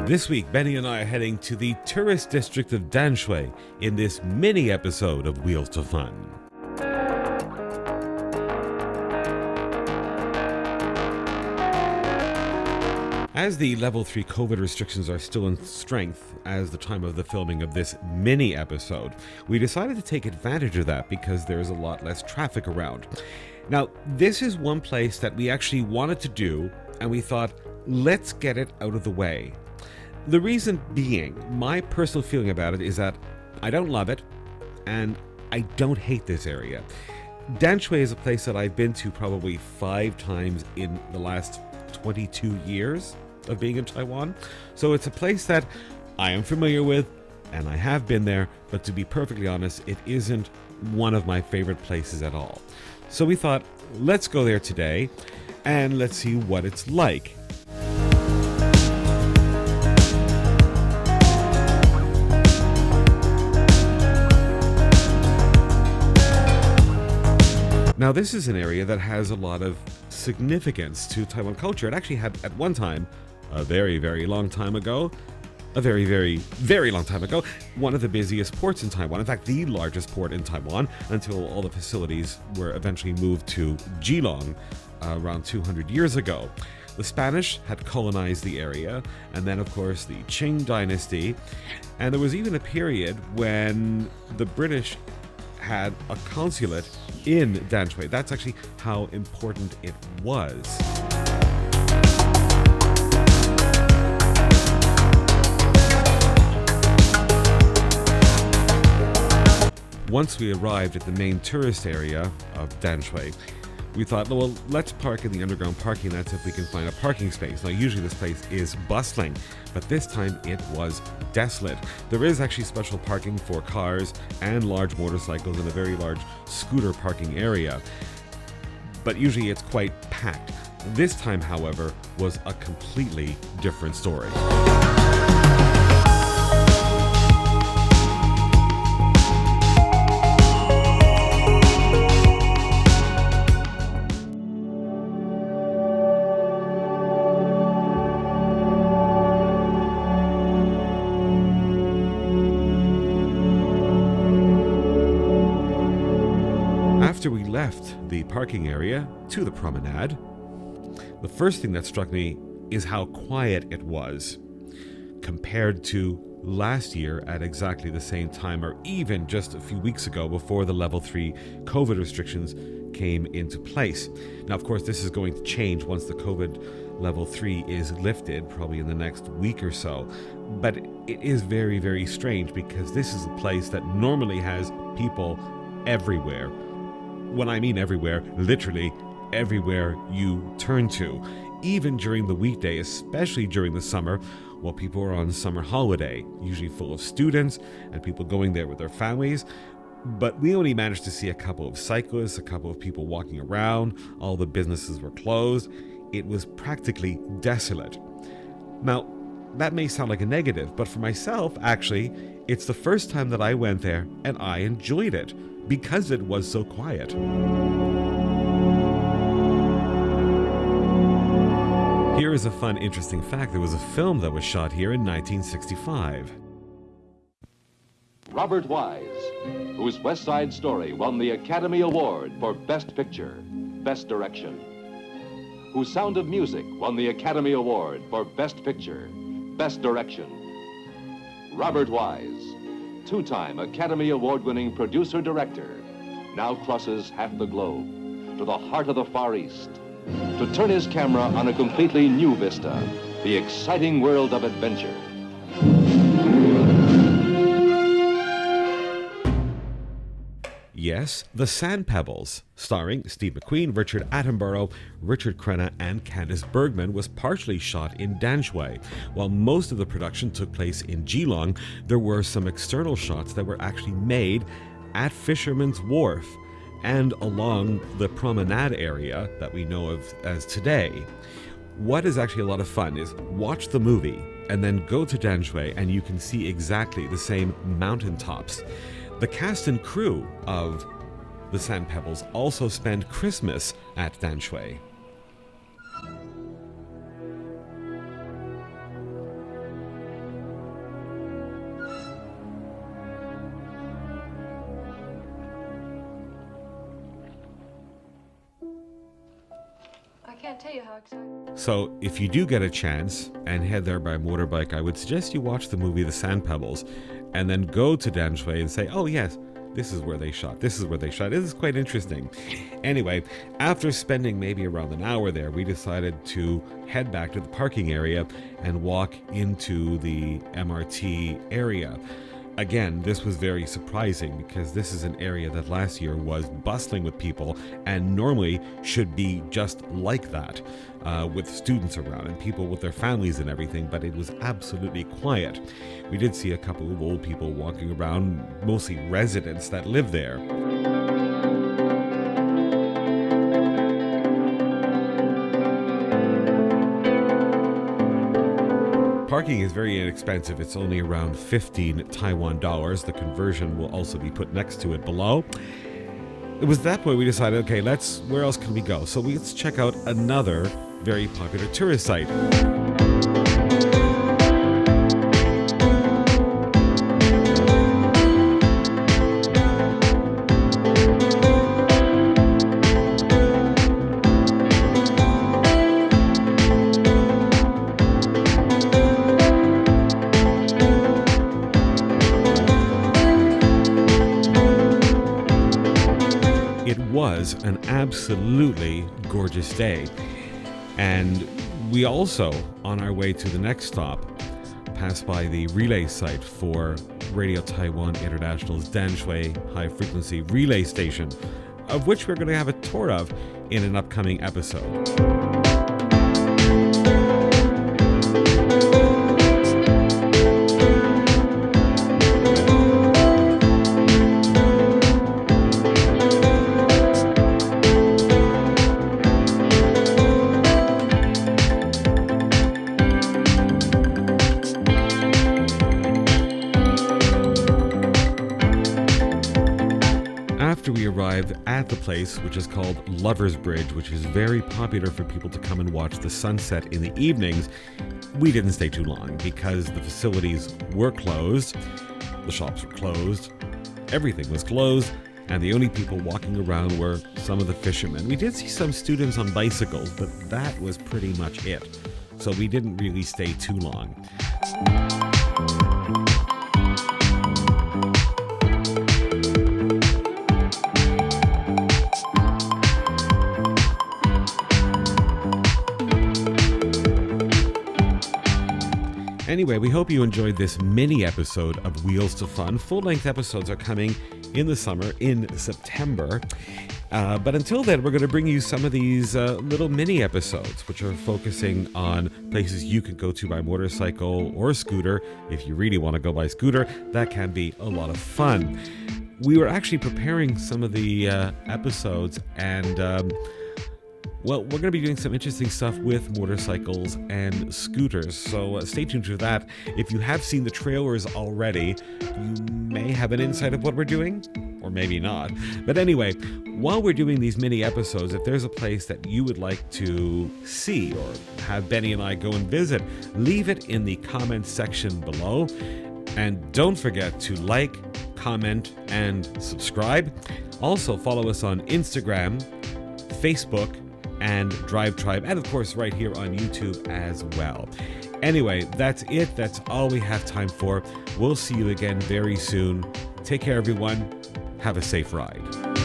This week, Benny and I are heading to the tourist district of Danshui in this mini episode of Wheels to Fun. As the level 3 COVID restrictions are still in strength as the time of the filming of this mini episode, we decided to take advantage of that because there's a lot less traffic around. Now, this is one place that we actually wanted to do, and we thought, let's get it out of the way. The reason being, my personal feeling about it is that I don't love it, and I don't hate this area. Danshui is a place that I've been to probably 5 times in the last 22 years of being in Taiwan. So it's a place that I am familiar with, and I have been there, but to be perfectly honest, it isn't one of my favorite places at all. So we thought, let's go there today, and let's see what it's like. Now, this is an area that has a lot of significance to Taiwan culture. It actually had, at one time, a very, very long time ago, one of the busiest ports in Taiwan. In fact, the largest port in Taiwan until all the facilities were eventually moved to Geelong around 200 years ago. The Spanish had colonized the area, and then, of course, the Qing dynasty. And there was even a period when the British had a consulate in Danshui. That's actually how important it was. Once we arrived at the main tourist area of Danshui, we thought, well, let's park in the underground parking lot if we can find a parking space. Now, usually this place is bustling, but this time it was desolate. There is actually special parking for cars and large motorcycles and a very large scooter parking area, but usually it's quite packed. This time, however, was a completely different story. After we left the parking area to the promenade, the first thing that struck me is how quiet it was compared to last year at exactly the same time, or even just a few weeks ago before the level 3 COVID restrictions came into place. Now, of course, this is going to change once the COVID level 3 is lifted, probably in the next week or so. But it is very, very strange because this is a place that normally has people everywhere. When I mean everywhere, literally everywhere you turn to, even during the weekday, especially during the summer, while people are on summer holiday, usually full of students and people going there with their families. But we only managed to see a couple of cyclists, a couple of people walking around. All the businesses were closed. It was practically desolate. Now, that may sound like a negative, but for myself, actually, it's the first time that I went there and I enjoyed it because it was so quiet. Here is a fun, interesting fact. There was a film that was shot here in 1965. Robert Wise, whose West Side Story won the Academy Award for Best Picture, Best Direction, whose Sound of Music won the Academy Award for Best Picture, Best Direction. Robert Wise, 2-time Academy Award-winning producer-director, now crosses half the globe to the heart of the Far East to turn his camera on a completely new vista, the exciting world of adventure. Yes, The Sand Pebbles, starring Steve McQueen, Richard Attenborough, Richard Crenna, and Candice Bergman, was partially shot in Danshui. While most of the production took place in Geelong, there were some external shots that were actually made at Fisherman's Wharf and along the promenade area that we know of as today. What is actually a lot of fun is watch the movie and then go to Danshui and you can see exactly the same mountaintops. The cast and crew of the Sand Pebbles also spend Christmas at Danshui. can't tell you how excited. So if you do get a chance and head there by motorbike, I would suggest you watch the movie The Sand Pebbles and then go to Danshui and say, oh yes, this is where they shot. This is where they shot. This is quite interesting. Anyway, after spending maybe around an hour there, we decided to head back to the parking area and walk into the MRT area. Again, this was very surprising because this is an area that last year was bustling with people and normally should be just like that, with students around and people with their families and everything, but it was absolutely quiet. We did see a couple of old people walking around, mostly residents that live there. Parking is very inexpensive. It's only around 15 Taiwan dollars. The conversion will also be put next to it below. It was at that point we decided, okay, where else can we go? So let's check out another very popular tourist site. It was an absolutely gorgeous day. And we also, on our way to the next stop, passed by the relay site for Radio Taiwan International's Danshui High Frequency Relay Station, of which we're going to have a tour of in an upcoming episode. After we arrived at the place, which is called Lover's Bridge, which is very popular for people to come and watch the sunset in the evenings, we didn't stay too long because the facilities were closed, the shops were closed, everything was closed, and the only people walking around were some of the fishermen. We did see some students on bicycles, but that was pretty much it. So we didn't really stay too long. Anyway, we hope you enjoyed this mini episode of Wheels to Fun. Full-length episodes are coming in the summer, in September. But until then, we're going to bring you some of these little mini episodes, which are focusing on places you can go to by motorcycle or scooter. If you really want to go by scooter, that can be a lot of fun. We were actually preparing some of the episodes and... well, we're going to be doing some interesting stuff with motorcycles and scooters, so stay tuned for that. If you have seen the trailers already, you may have an insight of what we're doing, or maybe not. But anyway, while we're doing these mini episodes, if there's a place that you would like to see or have Benny and I go and visit, leave it in the comments section below. And don't forget to like, comment, and subscribe. Also, follow us on Instagram, Facebook, and Drive Tribe, and of course right here on YouTube as well. Anyway, that's it. That's all we have time for. We'll see you again very soon. Take care, everyone. Have a safe ride.